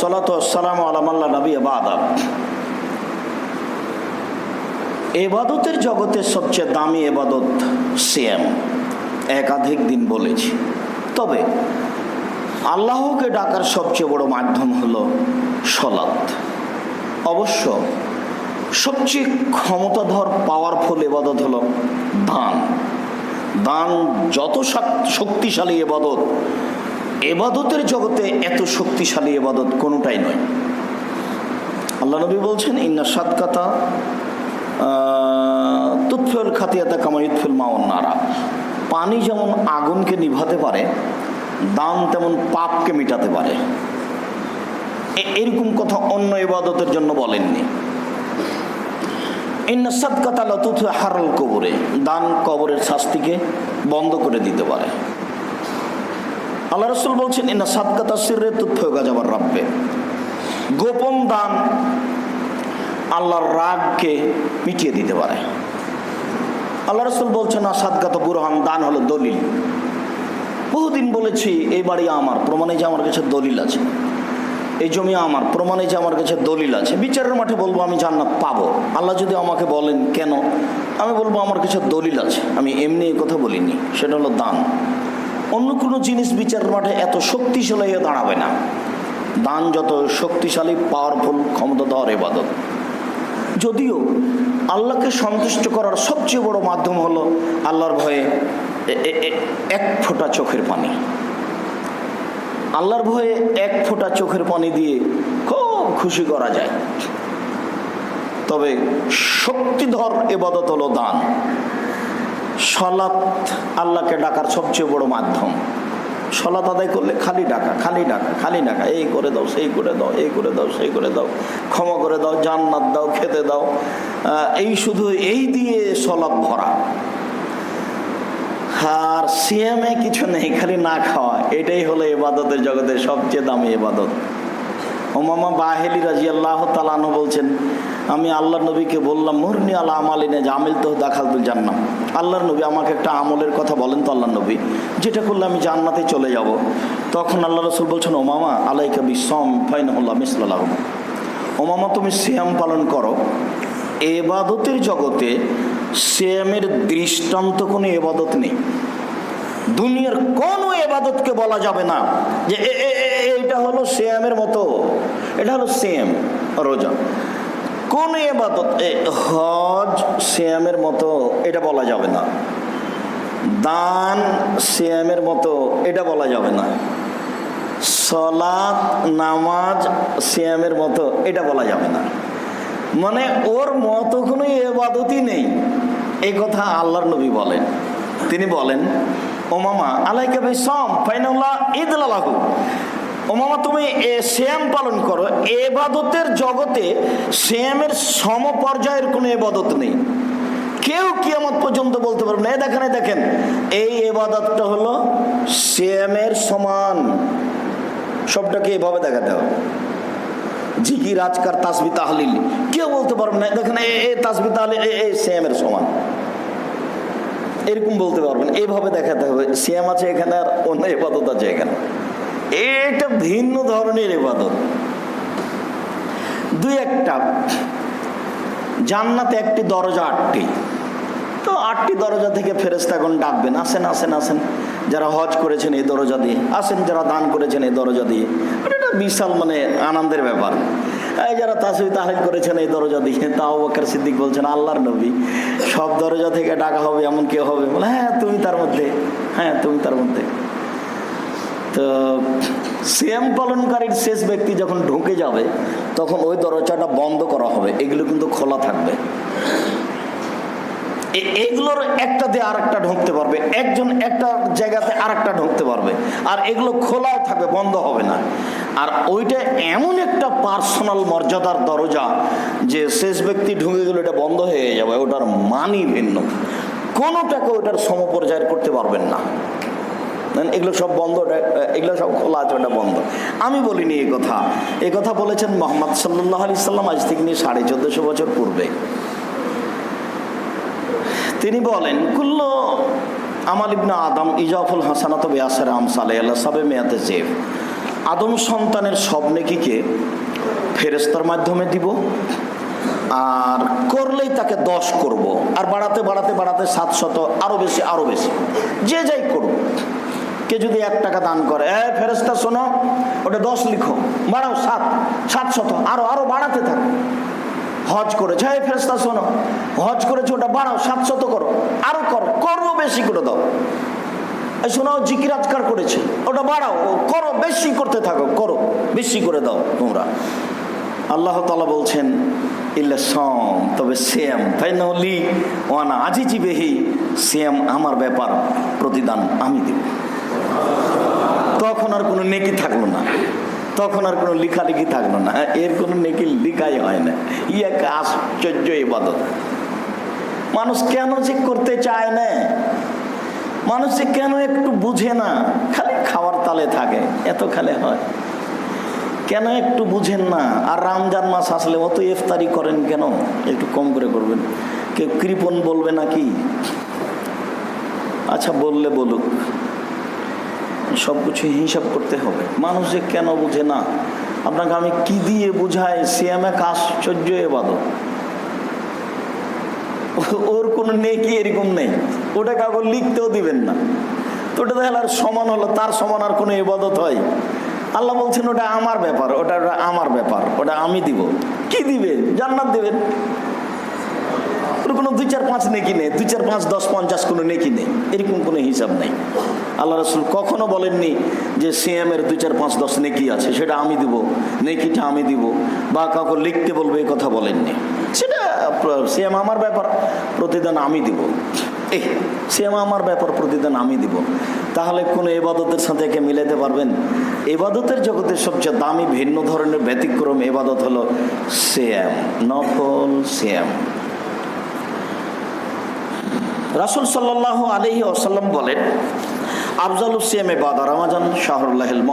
সালাতু ওয়াসসালামু আলা মান লা নাবিয়্যা বা'দা। ইবাদতের জগতের সবচেয়ে দামি ইবাদত সিয়াম, একাধিক দিন বলেছি। তবে আল্লাহকে ডাকার সবচেয়ে বড় মাধ্যম হলো সালাত। অবশ্য সবচেয়ে ক্ষমতাধর পাওয়ারফুল ইবাদত হলো দান। দান যত শক্তিশালী ইবাদত, ইবাদতের জগতে এত শক্তিশালী ইবাদত কোনোটাই নয়। আল্লাহ নবী বলছেন, ইন্না সাদকাতা তুতফিউল খাতিয়াতা কামা ইউতফিউল মাউন নারা। পানি যেমন আগুনকে নিভাতে পারে, দান তেমন পাপকে মেটাতে পারে। এরকম কথা অন্য ইবাদতের জন্য বলেননি। ইন্না সাদকাতা লা তুতফিউ হারাল কবরে, দান কবরের শাস্তিকে বন্ধ করে দিতে পারে। আল্লাহ রাসূল বলছেন, ইন্না সাদকাতা সিররে তুতফিউ গাযাবার রাব্বে, গোপন দান আল্লাহর রাগকে মিটিয়ে দিতে পারে। আল্লাহ রাসূল বলছেন, না সাদকাতা বুরহান, দান হলো দলিল। বহুদিন বলেছি এই বাড়ি আমার, প্রমাণে যে আমার কাছে দলিল আছে, এই জমি আমার, প্রমাণে যে আমার কাছে দলিল আছে। বিচারের মাঠে বলবো আমি জান্নাত পাবো। আল্লাহ যদি আমাকে বলেন কেন, আমি বলবো আমার কাছে দলিল আছে, আমি এমনি এই কথা বলিনি। সেটা হলো দান। অন্য কোনো জিনিস বিচারের মাঠে এত শক্তিশালী হয়ে দাঁড়াবে না। দান যত শক্তিশালী, পাওয়ারফুল, ক্ষমতাধর ইবাদত। যদিও আল্লাহকে সন্তুষ্ট করার সবচেয়ে বড় মাধ্যম হলো আল্লাহর ভয়ে এক ফোঁটা চোখের পানি। আল্লাহর ভয়ে এক ফোঁটা চোখের পানি দিয়ে খুব খুশি করা যায়। তবে শক্তিধর ইবাদত হলো দান। সালাত আল্লাহকে ডাকার সবচেয়ে বড় মাধ্যম। সালাত আদায় করলে খালি ডাকা, খালি ডাকা, খালি ডাকা, এই করে দাও, সেই করে দাও, এই করে দাও, সেই করে দাও, ক্ষমা করে দাও, জান্নাত দাও, খেতে দাও, এই শুধু এই দিয়ে সালাত ভরা। আর সিয়ামে কিছু নেই, খালি না খাওয়া। এটাই হলো ইবাদতের জগতের সবচেয়ে দামি ইবাদত। উমামা বাহিলি রাদিয়াল্লাহু তাআলা আনহু বলছেন, আমি আল্লাহর নবীকে বললাম, মুরনি আলা আমালিনা জামিলতু দাখালতুল জান্নাহ। আল্লাহর নবী আমাকে একটা আমলের কথা বলেন তো আল্লাহর নবী, যেটা করলে আমি জান্নাতে চলে যাব। তখন আল্লাহ রাসূল বলছেন, উমামা আলাইকা বিসসাম ফাইনাহুল্লাহ মিসলাহু। উমামা তুমি সিয়াম পালন করো। ইবাদতের জগতে সিয়ামের দৃষ্টান্ত কোনো ইবাদত নেই। দুনিয়ার কোন ইবাদতকে বলা যাবে না যে এটা হলো সিয়ামের মতো, এটা হলো সিয়াম রোজা। কোন ইবাদত, হজ সিয়ামের মতো এটা বলা যাবে না। দান সিয়ামের মতো এটা বলা যাবে না। সালাত নামাজ সিয়ামের মতো এটা বলা যাবে না। মানে ওর মতো কোনো ইবাদতই নেই, এই কথা আল্লাহর নবী বলেন। তিনি বলেন, উমামা আলাইকা বিসসাম ফাইনাল্লাহ ইদলালাহু। উমামা তুমি সিয়াম পালন করো। ইবাদতের জগতে সিয়ামের সমপর্যায়ের কোনো ইবাদত নেই। কেউ কিয়ামত পর্যন্ত বলতে পারবে না, দেখেন এই ইবাদতটা হলো সিয়ামের সমান। সবটাকে এভাবে দেখাতে হবে। জিকির, আজকার, তাসবিহ, তাহলিল, কেউ বলতে পারবে না দেখেন এই তাসবিহ তাহলিল এই সিয়ামের সমান, এরকম বলতে পারবেন। এইভাবে দেখাতে হবে সিয়াম আছে এখানে আর অন্য ইবাদত আছে এখানে। এটা ভিন্ন ধরনের ইবাদত। দুই একটা, জান্নাতে একটি দরজা, 8টি। তো 8টি দরজা থেকে ফেরেশতাগণ ডাকবেন, আসেন আসেন আসেন, যারা হজ করেছেন এই দরজা দিয়ে আসেন, যারা দান করেছেন এই দরজা দিয়ে। এটা বিশাল মানে আনন্দের ব্যাপার। এই যারা তাসবিহ তাহলিল করেছেন এই দরজা দিয়ে। তা আবু বকর সিদ্দিক বলছেন, আল্লাহর নবী সব দরজা থেকে ডাকা হবে এমন কেউ হবে? বলে, হ্যাঁ তুমি তার মধ্যে, হ্যাঁ তুমি তার মধ্যে। তো সিয়াম পালনকারীর শেষ ব্যক্তি যখন ঢুকে যাবে তখন ওই দরজাটা বন্ধ করা হবে, এগুলো কিন্তু খোলা থাকবে। এগুলোর একটা দিয়ে আরেকটা ঢুকতে পারবে, একজন একটা জায়গাতে আরেকটা ঢুকতে পারবে, আর এগুলো খোলাও থাকবে, বন্ধ হবে না। আর ওইটা এমন একটা পার্সোনাল মর্যাদার দরজা যে শেষ ব্যক্তি ঢুকে গেলে এটা বন্ধ হয়ে যাবে। ওটার মানই ভিন্ন, কোনোটাকে ওটার সমপর্যায়ের করতে পারবেন না। এগুলো সব বন্ধ, এগুলো সব খোলা আছে, ওটা বন্ধ। আমি বলিনি এই কথা বলেছেন মুহাম্মদ সাল্লাল্লাহু আলাইহি সাল্লাম আজ থেকে নিয়ে 1450 বছর পূর্বে। তিনি বলেন, কুল্লু আমাল ইবনে আদম ইজাফুল হাসানাত বিআশরি আমসালি আলা সাবে মিয়াতে জিফ। আদম সন্তানের সব নেকিকে ফেরেশতার মাধ্যমে দিব, আর করলেই তাকে 10 করব, আর বাড়াতে বাড়াতে বাড়াতে 700, আরো বেশি আরো বেশি, যে যাই করব। কে যদি 1 টাকা দান করে, ফেরেশতা শোনো, ওটা 10 লিখো, বাড়াও 700, আরো আরো বাড়াতে থাকো। হজ করেছে, ফেরেশতা শোনো, হজ করেছে, ওটা বাড়াও 700 করো, আরো করো, করো বেশি করে দাও। শোনাও জিকির আজকার করেছে, ওটা বাড়াও, করো, বেশি করতে থাকো, করো, বেশি করে দাও তোমরা। আল্লাহ তাআলা বলছেন ইল্লা সাম, তবে সিয়াম ফাইনালি ওয়ানা আজিজি বিহি, সিয়াম আমার ব্যাপার, প্রতিদান আমি দেব। তখন আর কোনো নেকি থাকলো না, তখন আর কোনো লেখালেখি থাকলো না, এর কোনো নেকি লিখাই হয় না। এক আশ্চর্য ইবাদত। মানুষ কেন যে করতে চায় না, মানুষ যে কেন একটু বুঝে না, খালি খাওয়ার তালে থাকে, এত খালে হয় কেন একটু বুঝেন না। আর রমজান মাস আসলে অত ইফতারি করেন কেন, একটু কম করে করবেন। কেউ কৃপণ বলবে নাকি? আচ্ছা বললে বলুক, সবকিছু হিসাব করতে হবে। মানুষ যে কেন বুঝে না, আপনাকে আমি কি দিয়ে বুঝাই? সিয়াম এক আশ্চর্য ইবাদত, ওর কোনো নেকি এরকম নেই, ওটা কাউকে লিখতেও দিবেন না। তো ওটা তাহলে আর সমান হলো, তার সমান আর কোনো ইবাদত হয়? আল্লাহ বলছেন ওটা আমার ব্যাপার, ওটা আমার ব্যাপার, ওটা আমি দিব। কি দিবেন? জান্নাত দিবেন। ওর কোনো 2, 4, 5 নেকি নেই, 2, 4, 5, 10, 50 কোনো নেকি নেই, এরকম কোনো হিসাব নেই। আল্লাহ রাসূল কখনো বলেননি যে সিয়ামের 2, 4, 5, 10 নেকি আছে, সেটা আমি দিব, নেকিটা আমি দিব, বা কাউকে লিখতে বলবে, এই কথা বলেননি। সেটা সিয়াম আমার ব্যাপার, প্রতিদান আমি দিব। সিয়াম আমার ব্যাপার, প্রতিদান আমি দিব। তাহলে কোনো ইবাদতের সাথে একে মিলাতে পারবেন? ইবাদতের জগতে সবচেয়ে দামি ভিন্ন ধরনের ব্যতিক্রম ইবাদত হলো সিয়াম, নফল সিয়াম। রাসূল সাল্লাল্লাহু আলাইহি ওয়াসাল্লাম বলেন, আফজালুস সিয়ামে বাদা রমাজান শাহরুল্লাহিল